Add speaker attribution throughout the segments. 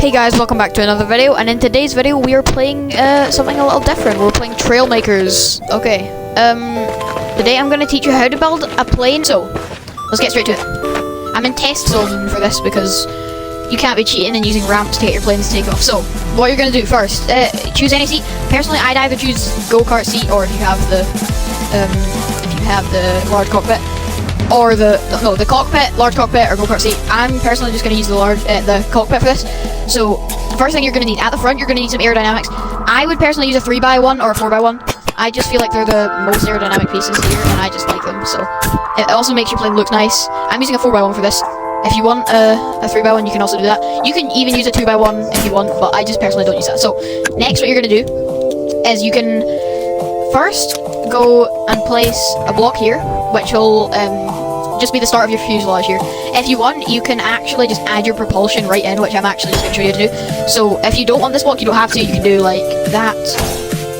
Speaker 1: Hey guys, welcome back to another video, and in today's video we are playing something a little different. We're playing Trailmakers. Okay, today I'm going to teach you how to build a plane, so let's get straight to it. I'm in test zone for this because you can't be cheating and using ramps to get your planes to take off. So, what you're going to do first, choose any seat. Personally, I'd either choose go-kart seat, or if you have the large cockpit, or the cockpit, large cockpit, or go-kart seat. I'm personally just going to use the cockpit for this. So, the first thing you're going to need at the front, you're going to need some aerodynamics. I would personally use a 3x1 or a 4x1. I just feel like they're the most aerodynamic pieces here, and I just like them. So, it also makes your plane look nice. I'm using a 4x1 for this. If you want a 3x1, you can also do that. You can even use a 2x1 if you want, but I just personally don't use that. So, next what you're going to do is you can first go and place a block here, which will just be the start of your fuselage here. If you want, you can actually just add your propulsion right in, which I'm actually just going to show you how to do. So if you don't want this block, you don't have to. You can do like that.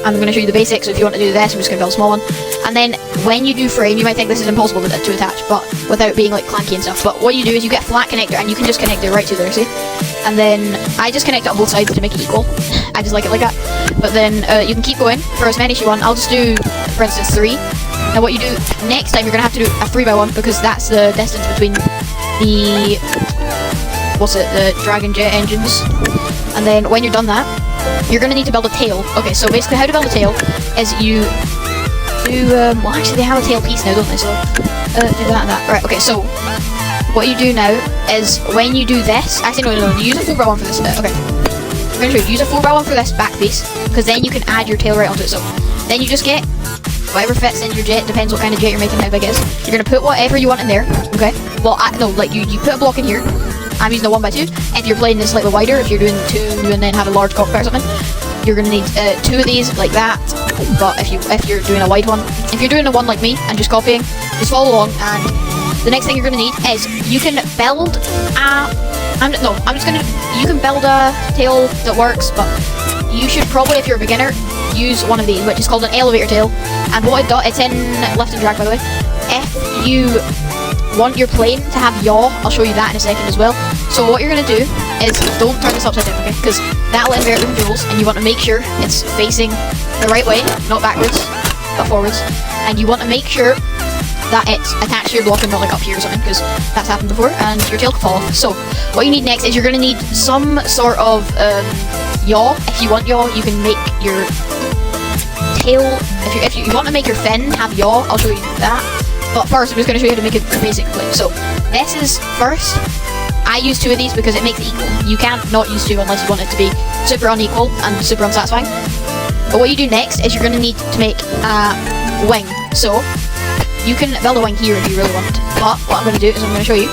Speaker 1: I'm going to show you the basics, so if you want to do this, I'm just going to build a small one. And then when you do frame, you might think this is impossible to attach, but without being like clunky and stuff. But what you do is you get a flat connector, and you can just connect it right to there, see? And then I just connect it on both sides to make it equal. I just like it like that. But then you can keep going for as many as you want. I'll just do, for instance, 3. Now what you do next time, you're going to have to do a 3x1, because that's the distance between the Dragon Jet engines. And then when you're done that, you're going to need to build a tail. Okay, so basically how to build a tail is you do, well actually they have a tail piece now, don't they? So do that and that. Right, okay, so what you do now is when you do this, actually no, use a 4x1 for this. Okay, I'm going to show you, use a 4x1 for this back piece, because then you can add your tail right onto it. So then you just get whatever fits in your jet, depends what kind of jet you're making, how big it is. You're going to put whatever you want in there, okay? Well, you put a block in here. I'm using a 1x2. If you're playing this slightly wider, if you're doing 2 and then have a large cockpit or something, you're going to need 2 of these like that. But if you're doing a wide one, if you're doing a one like me and just copying, just follow along. And the next thing you're going to need is you can build you can build a tail that works, but you should probably, if you're a beginner, use one of these, which is called an elevator tail. And what it's in lift and drag, by the way. If you want your plane to have yaw, I'll show you that in a second as well. So what you're going to do is, don't turn this upside down, okay? Because that'll invert the controls, and you want to make sure it's facing the right way, not backwards, but forwards. And you want to make sure that it's attached to your block and not like up here or something, because that's happened before, and your tail can fall off. So what you need next is you're going to need some sort of yaw. If you want yaw, you can make your tail, if you want to make your fin have yaw, I'll show you that. But first, I'm just going to show you how to make a basic plane. So this is first. I use 2 of these because it makes it equal. You can't not use 2 unless you want it to be super unequal and super unsatisfying. But what you do next is you're going to need to make a wing. So you can build a wing here if you really want. But what I'm going to do is I'm going to show you.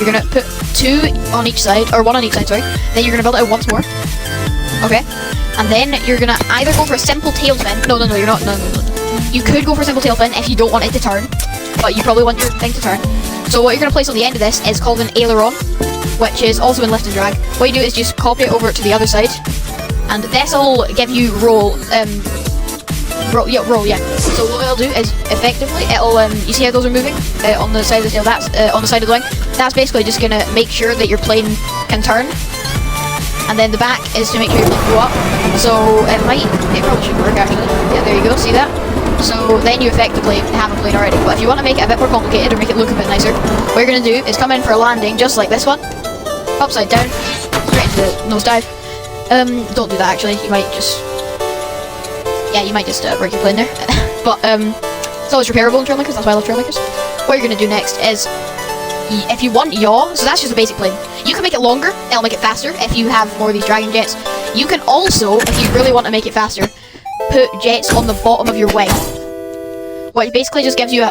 Speaker 1: You're going to put 2 on each side, or 1 on each side, sorry. Then you're going to build it out once more. Okay? And then you're going to either go for a simple tail fin. No, you're not. No. You could go for a simple tail fin if you don't want it to turn, but you probably want your thing to turn. So what you're going to place on the end of this is called an aileron, which is also in lift and drag. What you do is just copy it over to the other side, and this will give you roll. Roll. So what it'll do is, effectively, it'll, you see how those are moving on the side of the tail? That's on the side of the wing. That's basically just going to make sure that your plane can turn. And then the back is to make sure your plane can go up. So it probably should work actually. Yeah, there you go, see that? So then you effectively have a plane already. But if you want to make it a bit more complicated or make it look a bit nicer, what you're going to do is come in for a landing just like this one. Upside down, straight into the nosedive. Don't do that actually, you might just break your plane there. But it's always repairable in Trailmakers, that's why I love Trailmakers. What you're going to do next is, if you want yaw, so that's just a basic plane. You can make it longer, it'll make it faster if you have more of these Dragon Jets. You can also, if you really want to make it faster, put jets on the bottom of your wing, which basically just gives you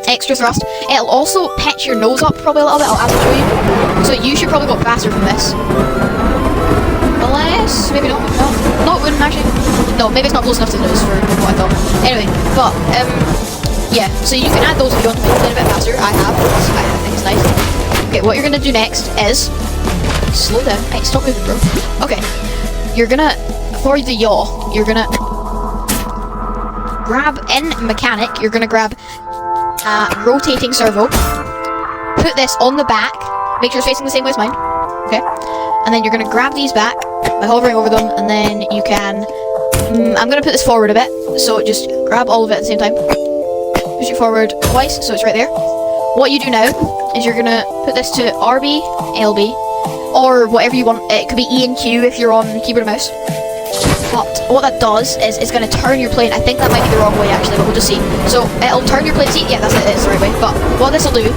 Speaker 1: extra thrust. It'll also pitch your nose up probably a little bit, I'll have to show you. So you should probably go faster from this. Unless, maybe not. No, it wouldn't actually. No, maybe it's not close enough to the nose for what I thought. Anyway, but yeah, so you can add those if you want to make it a bit faster. I think it's nice. Okay, what you're gonna do next is slow down. Hey, stop moving, bro. Okay, you're gonna, for the yaw, you're gonna grab in mechanic. You're gonna grab a rotating servo. Put this on the back. Make sure it's facing the same way as mine. Okay, and then you're gonna grab these back by hovering over them, and then you can. I'm gonna put this forward a bit, so just grab all of it at the same time. Push it forward twice, so it's right there. What you do now is you're gonna put this to RB, LB, or whatever you want. It could be E and Q if you're on keyboard and mouse. But what that does is it's going to turn your plane. I think that might be the wrong way actually, but we'll just see. So it'll turn your plane. See, yeah, that's it. It's the right way. But what this will do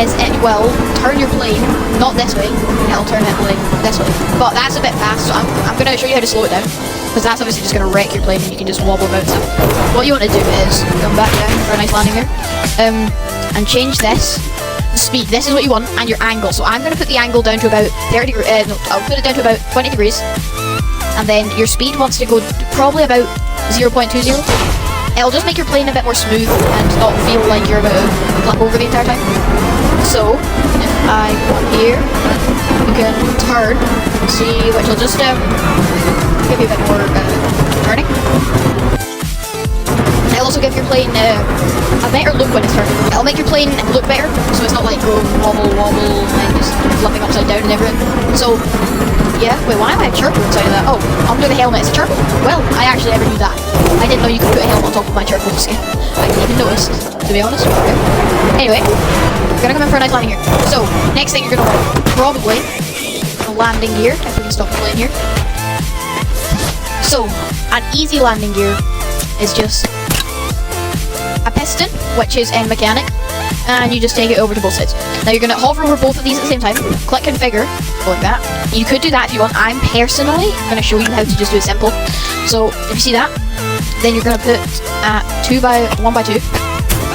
Speaker 1: is it will turn your plane not this way. It'll turn it like this way. But that's a bit fast, so I'm going to show you how to slow it down, because that's obviously just going to wreck your plane and you can just wobble about stuff. What you want to do is come back down for a nice landing there, and change this. The speed. This is what you want, and your angle. So I'm going to put the angle down to about 30 degrees. No, I'll put it down to about 20 degrees. And then your speed wants to go probably about 0.20. It'll just make your plane a bit more smooth and not feel like you're about to flip over the entire time. So, if I go up here, you can turn, see, which will just give you a bit more turning. It'll also give your plane a better look when it's turning. It'll make your plane look better, so it's not like go wobble, wobble, and just flipping upside down and everything. So, yeah, wait, why am I a churple inside of that? Oh, under the helmet is a churple. Well, I actually never knew that. I didn't know you could put a helmet on top of my churple skin. I didn't even notice, to be honest. Okay. Anyway, we're gonna come in for a nice landing here. So, next thing you're gonna want, probably, a landing gear, if we can stop the plane here. So, an easy landing gear is just a piston, which is in mechanic, and you just take it over to both sides. Now you're going to hover over both of these at the same time, click configure, go like that. You could do that if you want. I'm personally going to show you how to just do it simple. So if you see that, then you're going to put 1x2,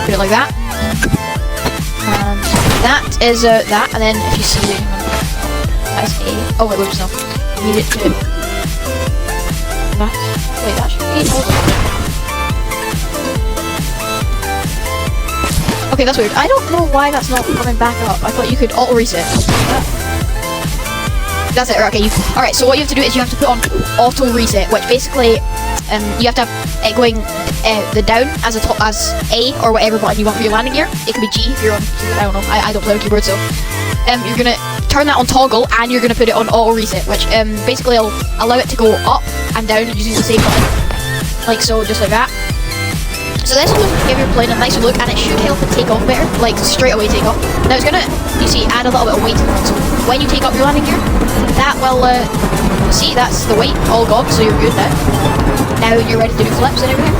Speaker 1: put it like that, and that is that, and then if you see that's A, oh wait, whoops, no, you need it to that, wait, that should be, okay, that's weird. I don't know why that's not coming back up. I thought you could auto reset. That's it. Okay. Alright. So what you have to do is you have to put on auto reset, which basically you have to have it going the down as A or whatever button you want for your landing gear. It could be G if you're on. I don't know. I don't play on keyboard, so you're gonna turn that on toggle and you're gonna put it on auto reset, which basically will allow it to go up and down using the same button, like so, just like that. So this will give your plane a nicer look, and it should help it take off better, like straight away take off. Now it's gonna, you see, add a little bit of weight to the front, so when you take up your landing gear, that will, see, that's the weight all gone, so you're good now. Now you're ready to do flips and everything.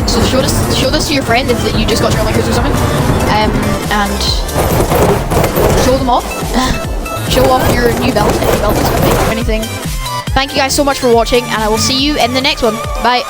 Speaker 1: So show this to your friend if you just got Trailmakers or something, and show them off. Show off your new belt, if you built this or anything. Thank you guys so much for watching, and I will see you in the next one. Bye.